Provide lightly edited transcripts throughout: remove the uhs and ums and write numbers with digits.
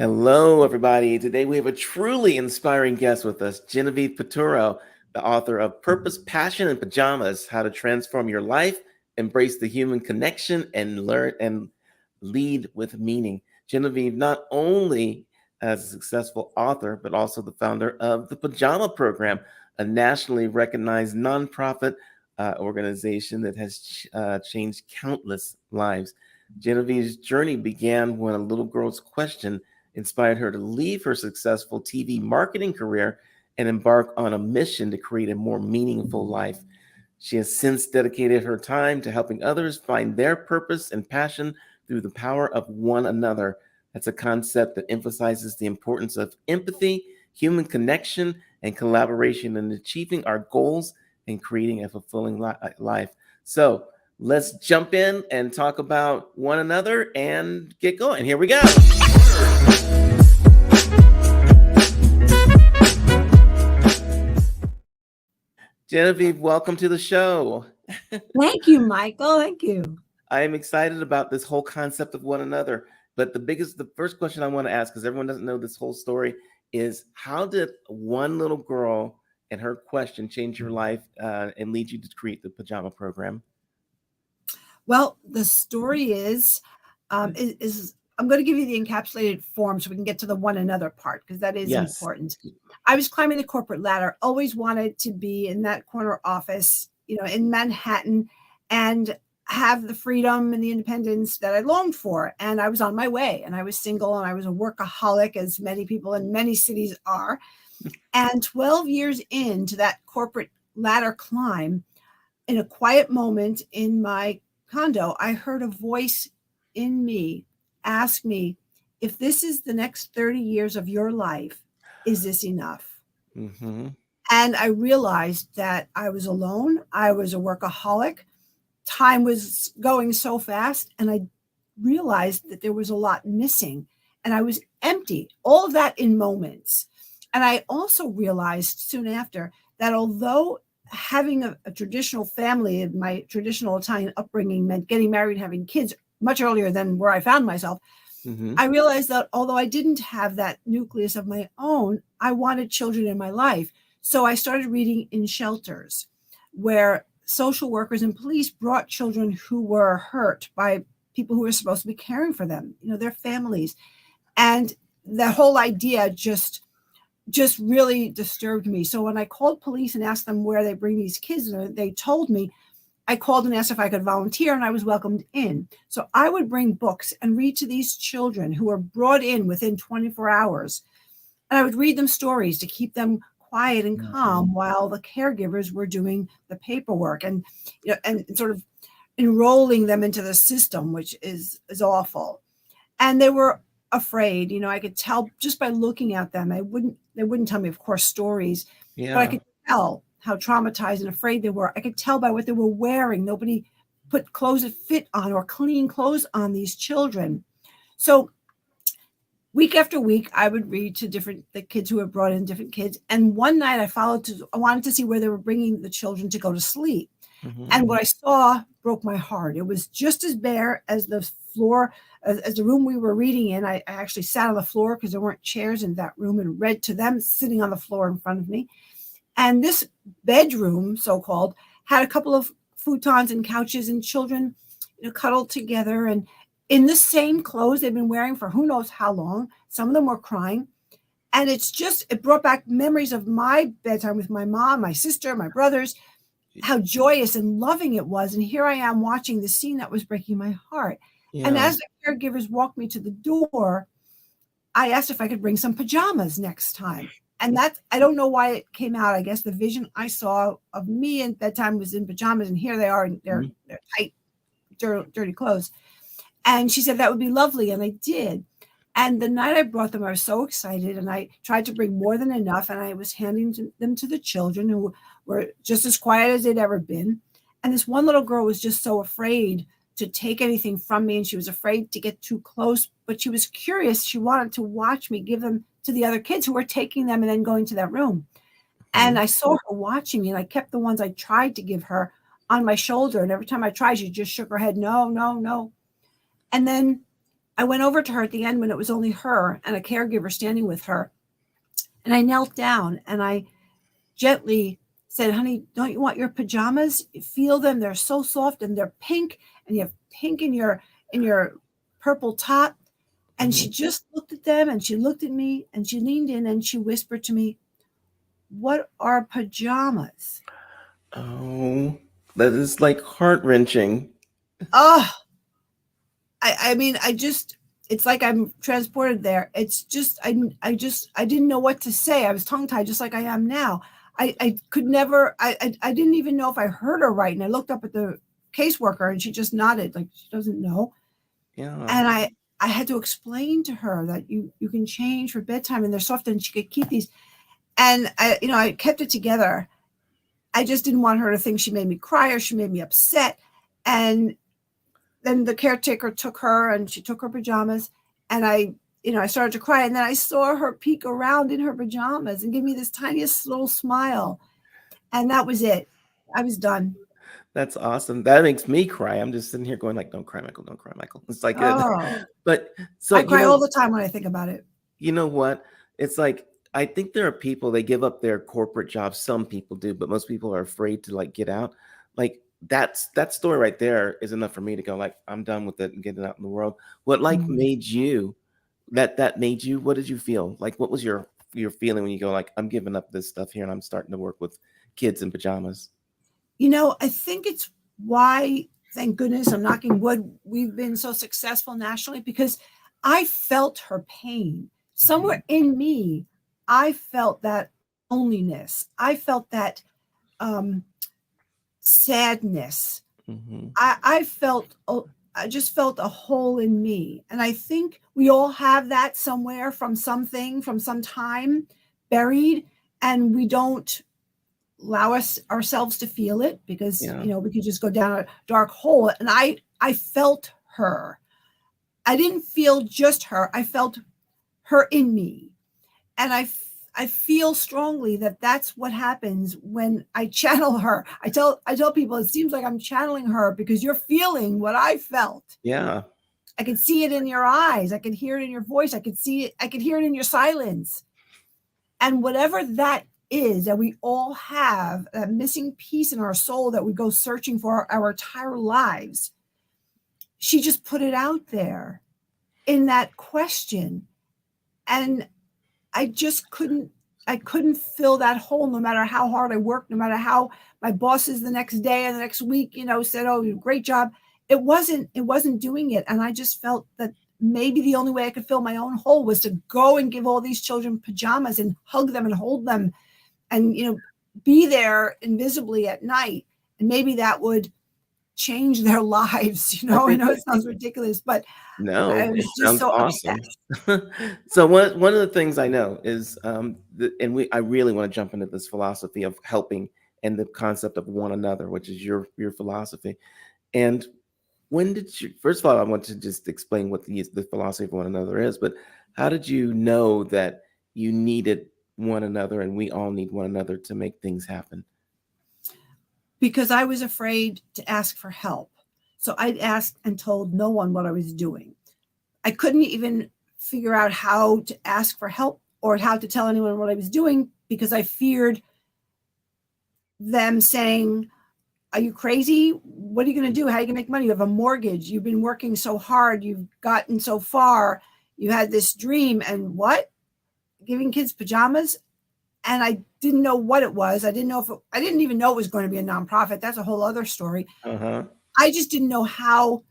Hello, everybody. Today we have a truly inspiring guest with us, Genevieve Piturro, the author of Purpose, Passion, and Pajamas: How to Transform Your Life, Embrace the Human Connection, and Learn and Lead with Meaning. Genevieve not only as a successful author, but also the founder of the Pajama Program, a nationally recognized nonprofit organization that has changed countless lives. Genevieve's journey began when a little girl's question inspired her to leave her successful TV marketing career and embark on a mission to create a more meaningful life. She has since dedicated her time to helping others find their purpose and passion through the power of one another. That's a concept that emphasizes the importance of empathy, human connection, and collaboration in achieving our goals and creating a fulfilling life. So let's jump in and talk about one another and get going. Here we go. Genevieve, welcome to the show. Thank you, Michael. Thank you. I am excited about this whole concept of one another. But the first question I want to ask, because everyone doesn't know this whole story, is how did one little girl and her question change your life and lead you to create the Pajama Program? Well, the story is I'm going to give you the encapsulated form so we can get to the one another part, because that is important. I was climbing the corporate ladder, always wanted to be in that corner office, in Manhattan, and have the freedom and the independence that I longed for. And I was on my way, and I was single, and I was a workaholic, as many people in many cities are. And 12 years into that corporate ladder climb, in a quiet moment in my condo, I heard a voice in me ask me, if this is the next 30 years of your life, is this enough? Mm-hmm. And I realized that I was alone. I was a workaholic. Time was going so fast. And I realized that there was a lot missing. And I was empty. All of that in moments. And I also realized soon after that although having a traditional family, my traditional Italian upbringing meant getting married, having kids much earlier than where I found myself, Mm-hmm. I realized that although I didn't have that nucleus of my own, I wanted children in my life. So I started reading in shelters where social workers and police brought children who were hurt by people who were supposed to be caring for them, their families. And the whole idea just really disturbed me. So when I called police and asked them where they bring these kids, they told me. I called and asked if I could volunteer, and I was welcomed in. So I would bring books and read to these children who were brought in within 24 hours. And I would read them stories to keep them quiet and calm while the caregivers were doing the paperwork and sort of enrolling them into the system, which is awful. And they were afraid. I could tell just by looking at them. They wouldn't tell me, of course, stories, but I could tell how traumatized and afraid they were. I could tell by what they were wearing. Nobody put clothes that fit on or clean clothes on these children. So week after week, I would read to the kids who had brought in different kids. And one night I wanted to see where they were bringing the children to go to sleep. Mm-hmm. And what I saw broke my heart. It was just as bare as the floor, as the room we were reading in. I actually sat on the floor because there weren't chairs in that room, and read to them sitting on the floor in front of me. And this bedroom, so-called, had a couple of futons and couches, and children, cuddled together and in the same clothes they've been wearing for who knows how long. Some of them were crying. And it brought back memories of my bedtime with my mom, my sister, my brothers, how joyous and loving it was. And here I am watching the scene that was breaking my heart. Yeah. And as the caregivers walked me to the door, I asked if I could bring some pajamas next time. And I don't know why it came out. I guess the vision I saw of me at that time was in pajamas, and here they are in their tight, dirty clothes. And she said that would be lovely, and I did. And the night I brought them, I was so excited, and I tried to bring more than enough, and I was handing them to the children who were just as quiet as they'd ever been. And this one little girl was just so afraid to take anything from me, and she was afraid to get too close, but she was curious. She wanted to watch me give them to the other kids who were taking them and then going to that room. And I saw her watching me, and I kept the ones I tried to give her on my shoulder. And every time I tried, she just shook her head, no, no, no. And then I went over to her at the end when it was only her and a caregiver standing with her. And I knelt down and I gently said, honey, don't you want your pajamas? Feel them. They're so soft and they're pink, and you have pink in your purple top. And she Mhm. just looked at them and she looked at me and she leaned in and she whispered to me, what are pajamas? Oh, that is like heart-wrenching. Oh, I mean, it's like I'm transported there. It's just, I didn't know what to say. I was tongue tied just like I am now. I could never, I didn't even know if I heard her right. And I looked up at the caseworker and she just nodded like she doesn't know. Yeah. And I had to explain to her that you can change for bedtime and they're soft and she could keep these. And I kept it together. I just didn't want her to think she made me cry or she made me upset. And then the caretaker took her and she took her pajamas, and I started to cry, and then I saw her peek around in her pajamas and give me this tiniest little smile. And that was it. I was done. That's awesome. That makes me cry. I'm just sitting here going like, "Don't cry, Michael. Don't cry, Michael." It's like good. Oh, But so, I cry all the time when I think about it. you know what? It's like I think there are people they give up their corporate jobs. Some people do, but most people are afraid to like get out. Like that story right there is enough for me to go like, I'm done with it and getting out in the world. What like Mm. made you that made you? What did you feel? Like what was your feeling when you go like, I'm giving up this stuff here and I'm starting to work with kids in pajamas? I think it's why, thank goodness, I'm knocking wood, we've been so successful nationally, because I felt her pain. Mhm. Somewhere in me, I felt that loneliness. I felt that um, sadness. Mhm. I felt, I just felt a hole in me. And I think we all have that somewhere from something, from some time buried, and we don't allow ourselves to feel it because Yeah. we could just go down a dark hole. And I felt her. I didn't feel just her. I felt her in me. And I feel strongly that that's what happens when I channel her. I tell people it seems like I'm channeling her because you're feeling what I felt. Yeah. I could see it in your eyes. I could hear it in your voice. I could see it. I could hear it in your silence. And whatever that is that we all have, that missing piece in our soul that we go searching for our entire lives, she just put it out there in that question. And I just couldn't fill that hole no matter how hard I worked, no matter how my bosses the next day and the next week, said, oh, great job. It wasn't doing it. And I just felt that maybe the only way I could fill my own hole was to go and give all these children pajamas and hug them and hold them and, be there invisibly at night. And maybe that would change their lives. I know it sounds ridiculous, but I No, it was just sounds so awesome. obsessed. So one of the things I know is, and I really want to jump into this philosophy of helping and the concept of one another, which is your philosophy. And when did you? First of all, I want to just explain what the philosophy of one another is. But how did you know that you needed one another, and we all need one another to make things happen? Because I was afraid to ask for help. So I asked and told no one what I was doing. I couldn't even figure out how to ask for help or how to tell anyone what I was doing because I feared them saying, are you crazy? What are you going to do? How are you going to make money? You have a mortgage. You've been working so hard. You've gotten so far. You had this dream. And what? Giving kids pajamas? And I didn't know what it was. I didn't even know it was going to be a nonprofit. That's a whole other story. Uh huh. I just didn't know how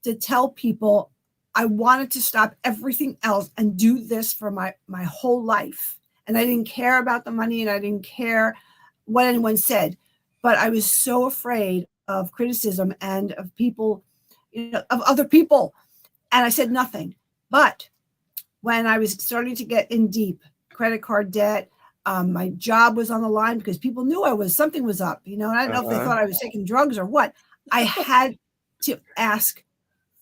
to tell people I wanted to stop everything else and do this for my whole life. And I didn't care about the money and I didn't care what anyone said. But I was so afraid of criticism and of people, of other people. And I said nothing. But when I was starting to get in deep credit card debt, my job was on the line because people knew something was up, and I don't Uh know if they huh. thought I was taking drugs or what. I had to ask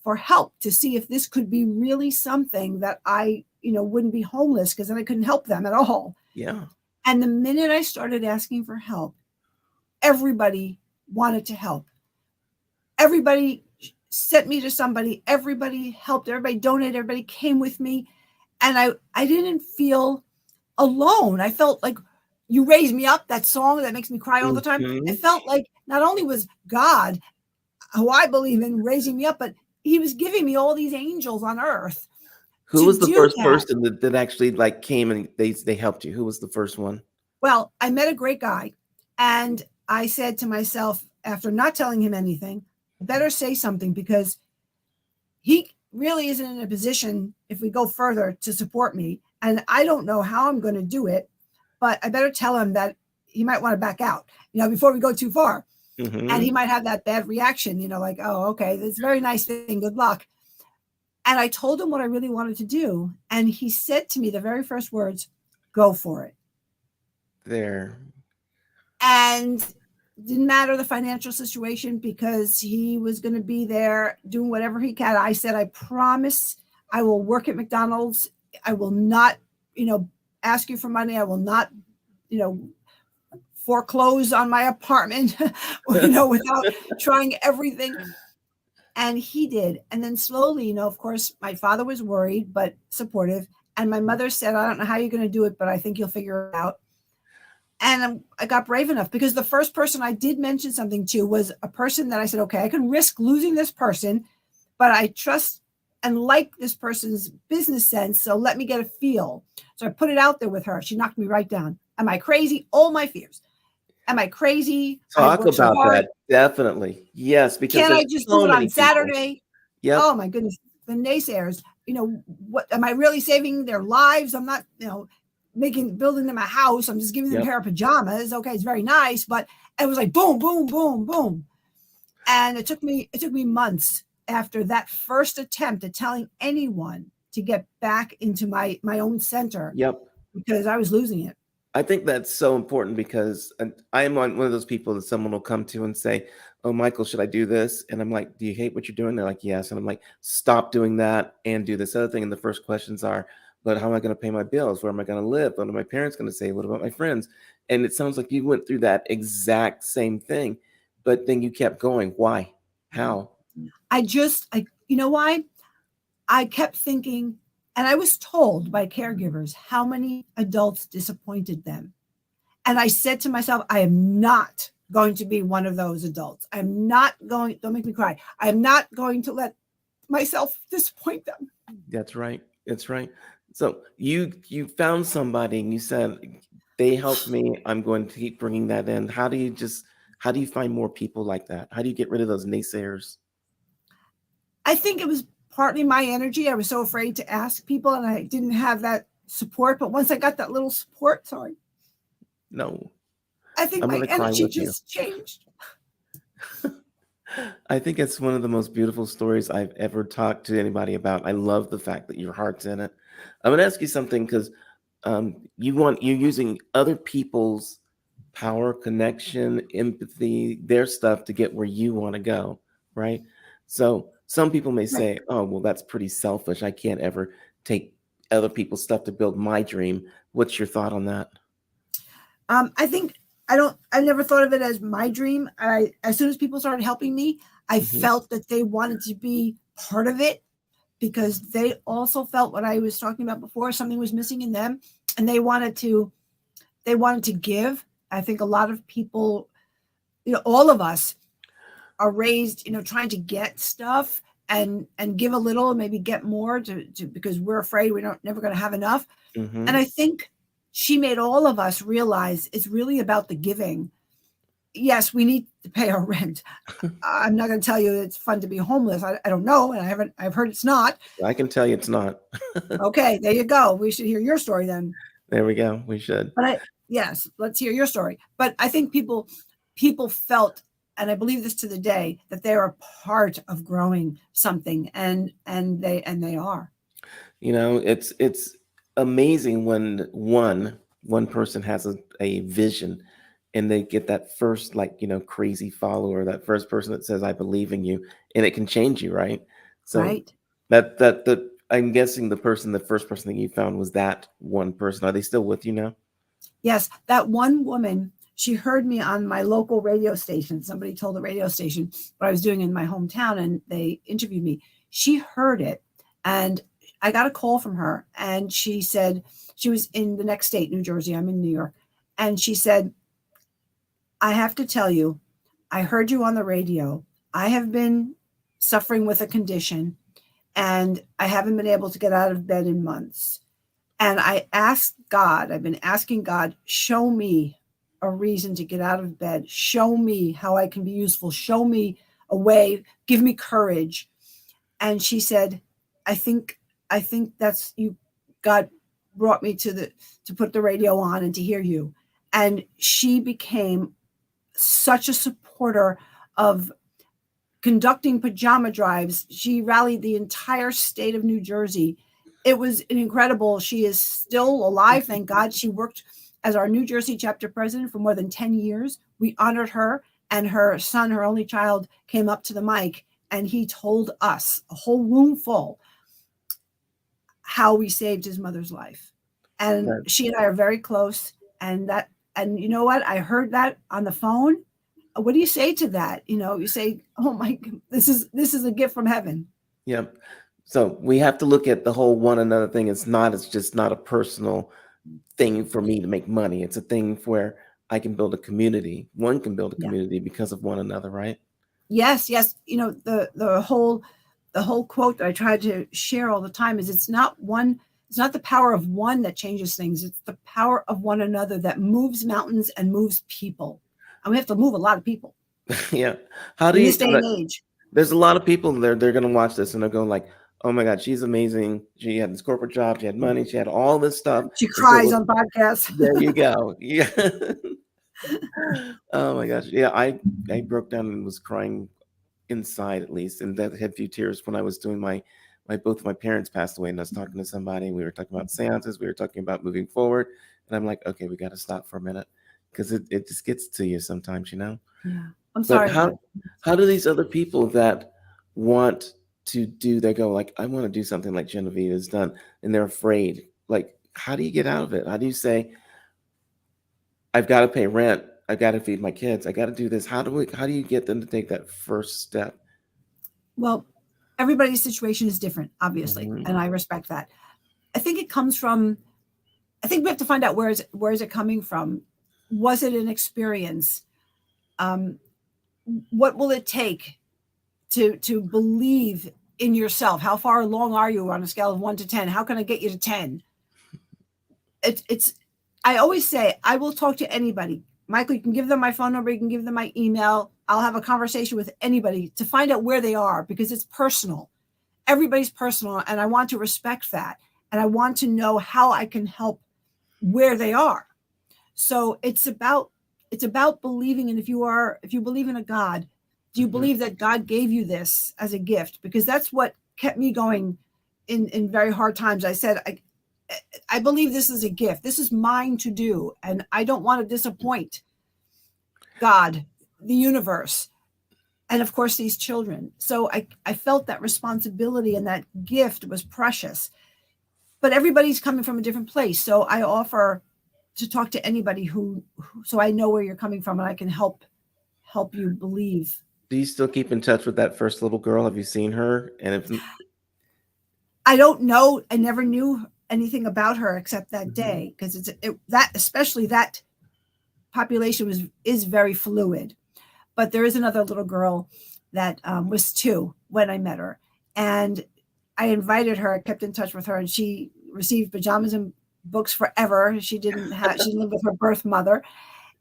for help to see if this could be really something that I, wouldn't be homeless because then I couldn't help them at all. Yeah. And the minute I started asking for help, everybody wanted to help. Everybody. sent me to somebody. Everybody helped, everybody donated, everybody came with me. And I didn't feel alone. I felt like You Raise Me Up, that song that makes me cry all the time. I Mhm. felt like not only was God, who I believe in, raising me up, but he was giving me all these angels on earth Who to was the do first that. person that actually like came and they helped you? Who was the first one? Well, I met a great guy, and I said to myself, after not telling him anything, I better say something because he really isn't in a position, if we go further, to support me. And I don't know how I'm going to do it, but I better tell him that he might want to back out, before we go too far. And he Mhm. might have that bad reaction, like, oh, okay, that's a very nice thing. Good luck. And I told him what I really wanted to do. And he said to me the very first words, go for it. There. And didn't matter the financial situation because he was going to be there doing whatever he can. I said, I promise I will work at McDonald's. I will not, ask you for money. I will not, you know, foreclose on my apartment, without trying everything. And he did. And then slowly, of course, my father was worried, but supportive. And my mother said, I don't know how you're going to do it, but I think you'll figure it out. And I got brave enough because the first person I did mention something to was a person that I said, okay, I can risk losing this person, but I trust and like this person's business sense. So let me get a feel. So I put it out there with her. She knocked me right down. Am I crazy? All my fears. Am I crazy? I Talk worked so about hard. that. Definitely. Yes, because Can't I there's just do so it many on people. Saturday? Yep. Oh my goodness. The naysayers, what am I really saving their lives? I'm not, building them a house. I'm just giving them a Yep. pair of pajamas. Okay, it's very nice, but it was like boom, boom, boom, boom. And it took me months after that first attempt at telling anyone to get back into my own center Yep. because I was losing it. I think that's so important because I am one of those people that someone will come to and say, "Oh, Michael, should I do this?" And I'm like, "Do you hate what you're doing?" They're like, "Yes." And I'm like, "Stop doing that and do this other thing." And the first questions are, "But how am I going to pay my bills? Where am I going to live? What are my parents going to say? What about my friends?" And it sounds like you went through that exact same thing, but then you kept going. Why? How? You know why? I kept thinking, and I was told by caregivers how many adults disappointed them. And I said to myself, I am not going to be one of those adults. I'm not going, don't make me cry. I'm not going to let myself disappoint them. That's right. That's right. So you found somebody and you said they helped me. I'm going to keep bringing that in. How do you find more people like that? How do you get rid of those naysayers? I think it was partly my energy. I was so afraid to ask people and I didn't have that support. But once I got that little support, sorry, No, I think I'm my gonna cry energy with you. just changed. I think it's one of the most beautiful stories I've ever talked to anybody about. I love the fact that your heart's in it. I'm gonna ask you something because you're using other people's power, connection, empathy, their stuff to get where you want to go, right? So some people may Right. say, "Oh, well, that's pretty selfish. I can't ever take other people's stuff to build my dream." What's your thought on that? I think I never thought of it as my dream. As soon as people started helping me, I Hmm. felt that they wanted to be part of it because they also felt what I was talking about before. Something was missing in them, and they wanted to give. I think a lot of people, all of us are raised, trying to get stuff and give a little and maybe get more to because we're afraid we're never going to have enough. And Hmm. I think she made all of us realize it's really about the giving. Yes, we need to pay our rent. I'm not going to tell you it's fun to be homeless. I don't know, and I've heard it's not. I can tell you it's not. Okay, there you go. We should hear your story then. There we go. We should. But yes, let's hear your story. But I think people felt, and I believe this to the day, that they're a part of growing something, and they are. It's amazing when one person has a vision and they get that first like crazy follower, that first person that says I believe in you, and it can change you, right? So Right. that I'm guessing the first person that you found was that one person. Are they still with you now? Yes, that one woman, she heard me on my local radio station. Somebody told the radio station what I was doing in my hometown, and they interviewed me. She heard it, and I got a call from her, and she said she was in the next state, New Jersey. I'm in New York. And she said, I have to tell you, I heard you on the radio. I have been suffering with a condition, and I haven't been able to get out of bed in months. And I asked God, I've been asking God, show me a reason to get out of bed. Show me how I can be useful. Show me a way. Give me courage. And she said, I think that's you. God brought me to put the radio on and to hear you. And she became such a supporter of conducting pajama drives. She rallied the entire state of New Jersey. It was incredible. She is still alive, thank God. She worked as our New Jersey chapter president for more than 10 years. We honored her, and her son, her only child, came up to the mic, and he told us, a whole room full, how we saved his mother's life. And Right. she and I are very close. And you know what? I heard that on the phone. What do you say to that? You say, oh my, this is a gift from heaven. Yep. So we have to look at the whole one another thing. It's just not a personal thing for me to make money. It's a thing where I can build a community. One can build a Yeah. community because of one another, right? Yes. The whole quote that I try to share all the time is it's not the power of one that changes things. It's the power of one another that moves mountains and moves people. And we have to move a lot of people. Yeah. How do in you this day and age? There's a lot of people they're going to watch this and they're going like, oh my God, she's amazing. She had this corporate job. She had money. She had all this stuff. She And so cries on podcasts. there you go. Yeah. Oh my gosh. Yeah. I broke down and was crying inside at least. And that had a few tears when I was doing both of my parents passed away, and I was talking to somebody, and we were talking about seances. We were talking about moving forward. And I'm like, okay, we got to stop for a minute because it just gets to you sometimes, Yeah. I'm But sorry. how do these other people that want to they go like, I want to do something like Genevieve has done, and they're afraid. Like, how do you get out of it? How do you say, I've got to pay rent, I've got to feed my kids, I got to do this? How do you get them to take that first step? Well, everybody's situation is different, obviously, Mhm. and I respect that. I think we have to find out where is it coming from. Was it an experience? What will it take to believe in yourself? How far along are you on a scale of 1 to 10? How can I get you to 10? I always say, I will talk to anybody. Michael, you can give them my phone number. You can give them my email. I'll have a conversation with anybody to find out where they are, because it's personal. Everybody's personal, and I want to respect that. And I want to know how I can help where they are. So it's about believing. And if you believe in a God, do you Mhm. believe that God gave you this as a gift? Because that's what kept me going in very hard times. I said, I believe this is a gift. This is mine to do. And I don't want to disappoint God, the universe, and of course, these children. So I felt that responsibility, and that gift was precious. But everybody's coming from a different place. So I offer to talk to anybody so I know where you're coming from, and I can help you believe. Do you still keep in touch with that first little girl? Have you seen her? And if I don't know. I never knew anything about her except that Mhm. day, because especially that population is very fluid. But there is another little girl that was 2 when I met her, and I invited her. I kept in touch with her, and she received pajamas and books forever. She didn't live with her birth mother,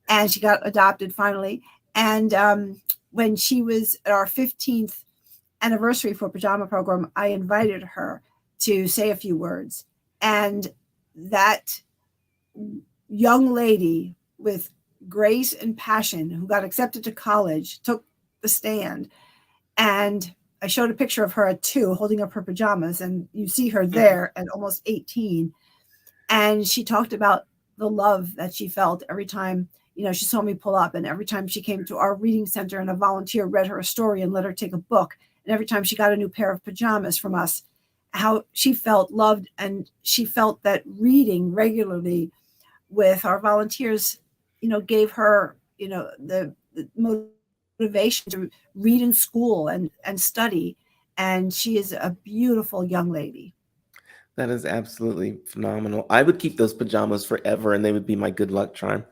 and she got adopted finally. And when she was at our 15th anniversary for Pajama Program, I invited her to say a few words. And that young lady with grace and passion, who got accepted to college, took the stand. And I showed a picture of her at 2 holding up her pajamas, and you see her there at almost 18. And she talked about the love that she felt every time, she saw me pull up, and every time she came to our reading center and a volunteer read her a story and let her take a book. And every time she got a new pair of pajamas from us, how she felt loved. And she felt that reading regularly with our volunteers gave her, the motivation to read in school and study. And she is a beautiful young lady. That is absolutely phenomenal. I would keep those pajamas forever, and they would be my good luck charm.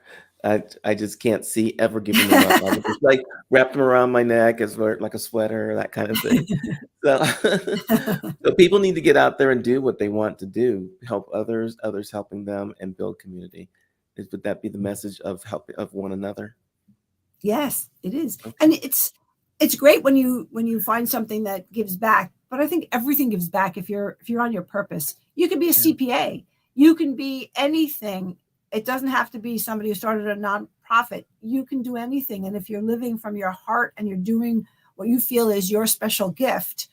I just can't see ever giving them up. I would just like wrap them around my neck as like a sweater, that kind of thing. So, so people need to get out there and do what they want to do, help others, others helping them, and build community. Would that be the message of help of one another? Yes, it is. Okay. And it's great when you find something that gives back, but I think everything gives back if you're on your purpose. You can be a Yeah. CPA. You can be anything. It doesn't have to be somebody who started a nonprofit. You can do anything, and if you're living from your heart and you're doing what you feel is your special gift,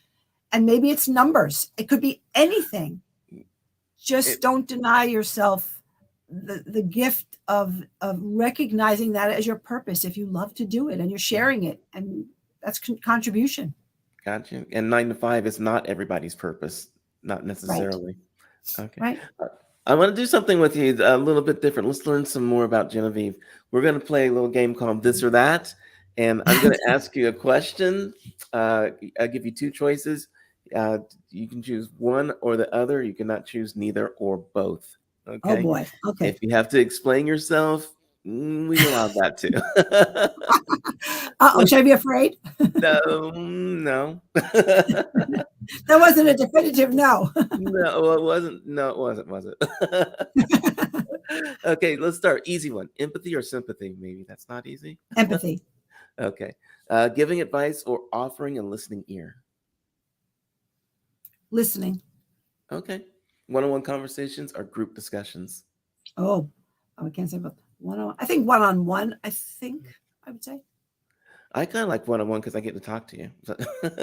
and maybe it's numbers. It could be anything. Just It, don't deny yourself the gift of recognizing that as your purpose if you love to do it and you're sharing it, and that's contribution. gotcha. And 9 to 5 is not everybody's purpose, not Right. necessarily. Okay. Right. Uh, I want to do something with you a little bit different. Let's learn some more about Genevieve. We're going to play a little game called This or That. And I'm going to ask you a question. I'll give you two choices. Uh, you can choose one or the other. You cannot choose neither or both. Oh Okay. boy. Okay. If you have to explain yourself, we allow that too. Oh, should I be afraid? No, no. That wasn't a definitive no. No, well, it wasn't. No, it wasn't, was it? Okay, let's start. Easy one. Empathy or sympathy? Maybe that's not easy. Empathy. Okay. Giving advice or offering a listening ear? Listening. Okay. One-on-one conversations or group discussions? Oh, I can't say both. I think one-on-one, I think I would say. I kind of like one-on-one because I get to talk to you.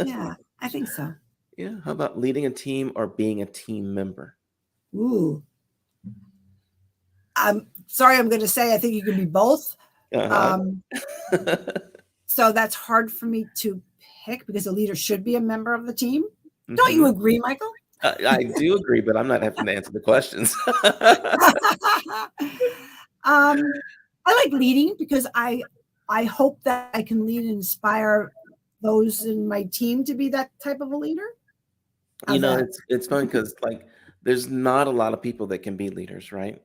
Yeah, I think so. Yeah. How about leading a team or being a team member? Ooh. I'm sorry, I'm going to say I think you can be both. Uh-huh. Um, so that's hard for me to pick because a leader should be a member of the team. Don't you Hmm. agree, Michael? I do agree, but I'm not having to answer the questions. I like leading because I hope that I can lead and inspire those in my team to be that type of a leader. You How's know, that? it's fun because like there's not a lot of people that can be leaders, right?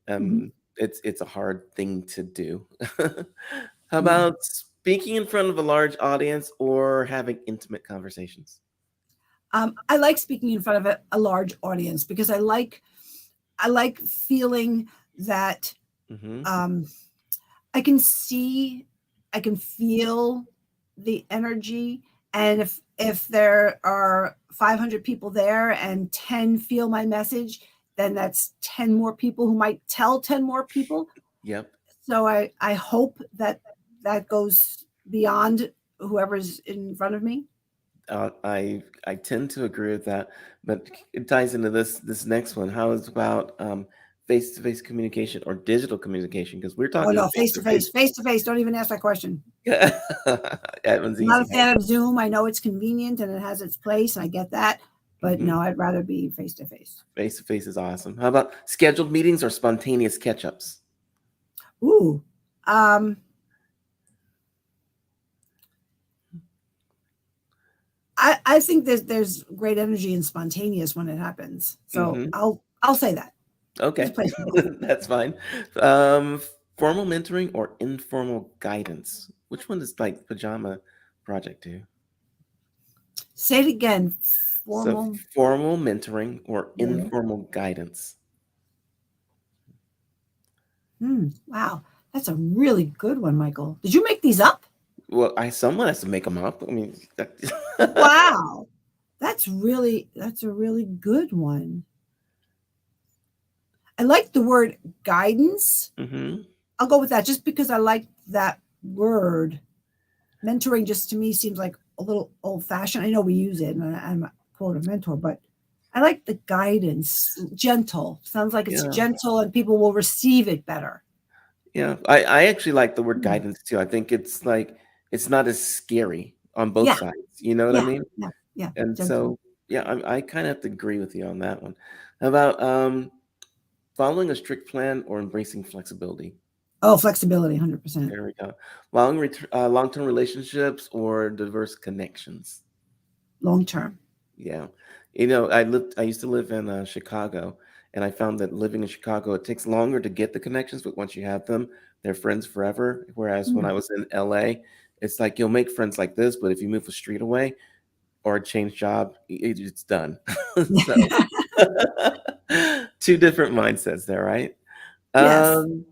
Mhm. It's a hard thing to do. How Yeah. about speaking in front of a large audience or having intimate conversations? I like speaking in front of a large audience because I like feeling that Hmm. um, I can see, I can feel the energy, and if there are 500 people there and 10 feel my message, then that's 10 more people who might tell 10 more people. Yep. So I hope that that goes beyond whoever's in front of me. I tend to agree with that, but it ties into this next one. How is about face-to-face communication or digital communication? Because we're Oh talking no, face to face-to-face. face, face to face. Don't even ask that question. That one's I'm not a easy. fan of Zoom. I know it's convenient and it has its place, and I get that. But Hmm. no, I'd rather be face to face. Face-to-face is awesome. How about scheduled meetings or spontaneous catch-ups? Ooh. Um, I think there's great energy and spontaneous when it happens. So Hmm. I'll say that. There's a Okay, place for both. that's fine. Um, Formal mentoring or informal guidance? Which one does like Pajama Project do? Say it again. So Formal. formal mentoring or Yeah. informal guidance? Wow. That's a really good one, Michael. Did you make these up? Well, I someone has to make them up. I mean, Wow. That's a really good one. I like the word guidance. hmm. I'll go with that just because I like that word. Mentoring just to me seems like a little old fashioned. I know we use it, and I'm a quote a mentor, but I like the guidance. Gentle sounds like it's Yeah, gentle, and people will receive it better. yeah. I actually like the word Hmm. guidance too. I think it's like it's not as scary on both Yeah, sides. You know what I yeah, mean? yeah, yeah. And Gentle. so, yeah, I kind of have to agree with you on that one. How about following a strict plan or embracing flexibility? Oh, flexibility, 100%. There we go. Long-term relationships or diverse connections? Long term. Yeah. I used to live in Chicago, and I found that living in Chicago, it takes longer to get the connections, but once you have them, they're friends forever. Whereas when Mm. I was in LA, it's like you'll make friends like this, but if you move a street away or change job, it's done. So two different mindsets there, right? Yes. Um,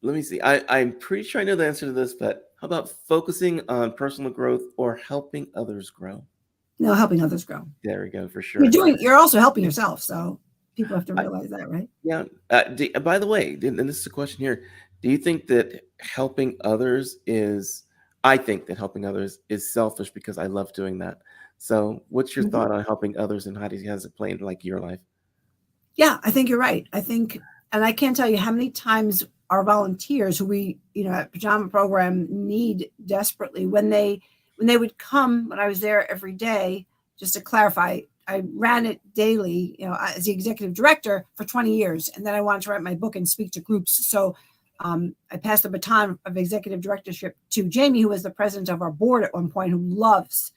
Let me see. I'm pretty sure I know the answer to this, but how about focusing on personal growth or helping others grow? No, helping others grow. There we go, for sure. You're also helping yourself. So people have to realize that, right? Yeah. By the way, and this is a question here. Do you think that helping others is, I think that helping others is selfish because I love doing that. So what's your Mhm. thought on helping others and how does it play into like your life? Yeah, I think you're right. I think, and I can't tell you how many times our volunteers who we, at Pajama Program need desperately when they would come when I was there every day. Just to clarify, I ran it daily, as the executive director for 20 years, and then I wanted to write my book and speak to groups. So I passed the baton of executive directorship to Jamie, who was the president of our board at one point, who loves,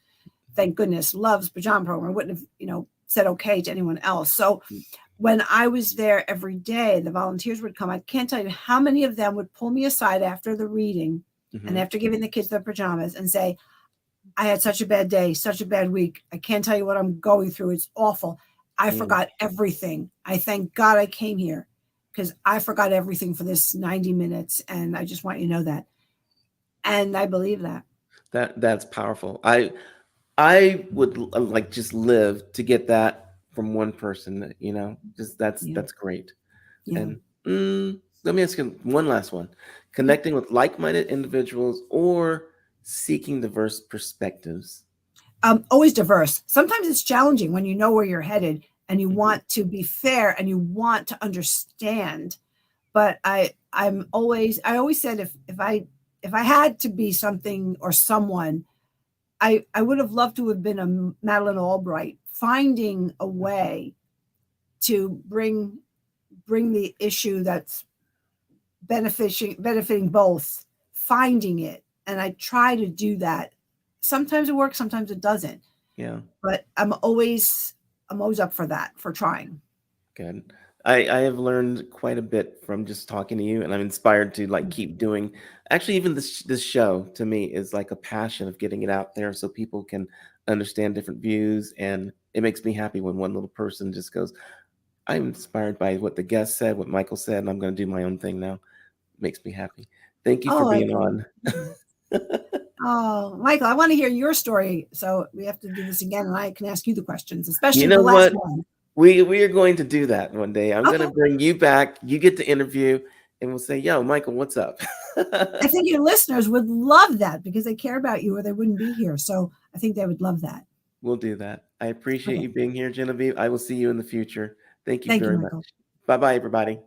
thank goodness, loves Pajama Program. I wouldn't have, said okay to anyone else. So when I was there every day, the volunteers would come. I can't tell you how many of them would pull me aside after the reading and Hmm. after giving the kids their pajamas and say, I had such a bad day, such a bad week. I can't tell you what I'm going through. It's awful. I Yeah. forgot everything. I thank God I came here because I forgot everything for this 90 minutes. And I just want you to know that. And I believe that. That's powerful. I would like just live to get that from one person, just Yeah. that's great. Yeah. And let me ask you one last one. Connecting with like-minded individuals or seeking diverse perspectives. Always diverse. Sometimes it's challenging when you know where you're headed and you Mhm. want to be fair and you want to understand. But I always said if I had to be something or someone, I would have loved to have been a Madeleine Albright, finding a way to bring the issue that's benefiting both, finding it. And I try to do that. Sometimes it works, sometimes it doesn't. Yeah, But I'm always up for that, for trying. good. I have learned quite a bit from just talking to you, and I'm inspired to like keep doing. Actually, even this show to me is like a passion of getting it out there so people can understand different views, and it makes me happy when one little person just goes, "I'm inspired by what the guest said, what Michael said, and I'm going to do my own thing now." Makes me happy. Thank you for Oh, being on. oh, Michael, I want to hear your story. So we have to do this again, and I can ask you the questions, You especially the know last what? one. We are going to do that one day. I'm going to Okay. bring you back. You get to interview, and we'll say, "Yo, Michael, what's up?" I think your listeners would love that because they care about you or they wouldn't be here. So I think they would love that. We'll do that. I appreciate Okay. you being here, Genevieve. I will see you in the future. Thank you Thank you, very much. Michael. Bye bye, everybody.